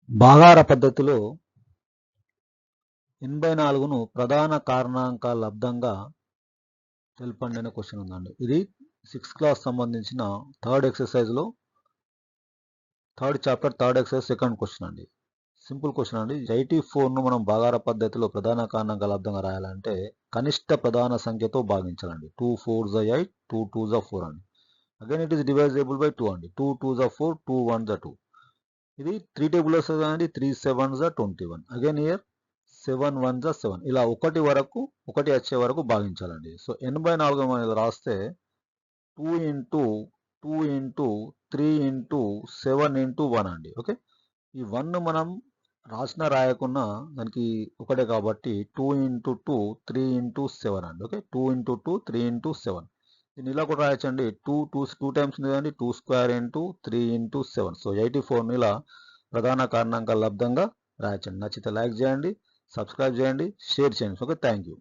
భాగాహార పద్ధతిలో 84ను ప్రధాన కారణాంకాల లబ్దంగా తెలపండి అనే క్వశ్చన్ ఉందండి. ఇది 6th క్లాస్ సంబంధించిన థర్డ్ ఎక్సర్సైజ్లో third chapter third exercise second question అండి. సింపుల్ క్వశ్చన్ అండి. 84ను మనం భాగాహార పద్ధతిలో ప్రధాన కారణాంకాల లబ్దంగా రాయాలంటే కనిష్ట ప్రధాన సంఖ్యతో భాగించాలండి. 2 4s 8, 2 2s 4 అండి. అగైన్ ఇట్ ఈస్ డివైజబుల్ బై 2 అండి. 2 2s 4, 2 1s 2. ఇది 3 టేబుల్ వస్తుంది కదండి. 3 7s 21. Again year 7 1s 7. ఇలా 1 వచ్చే వరకు భాగించాలండి. సో 84 మనం ఇలా రాస్తే 2 ఇంటూ 2 ఇంటూ 3 ఇంటూ 7 ఇంటూ 1 అండి. ఓకే, ఈ 1 మనం రాయకున్నా దానికి ఒకటే కాబట్టి 2 ఇంటూ 2 3 ఇంటూ 7 అండి. Okay, 2 into 2 3 into 7. దీన్ని ఇలా కూడా రాయొచ్చండి. 2 టైమ్స్ ఉంది కదండి. 2 స్క్వేర్ ఇంటూ 3 ఇంటూ 7. సో 84ని ఇలా ప్రధాన కారణాంకాల లబ్దంగా రాయొచ్చండి. నచ్చితే లైక్ చేయండి, సబ్స్క్రైబ్ చేయండి, షేర్ చేయండి. Okay, thank you.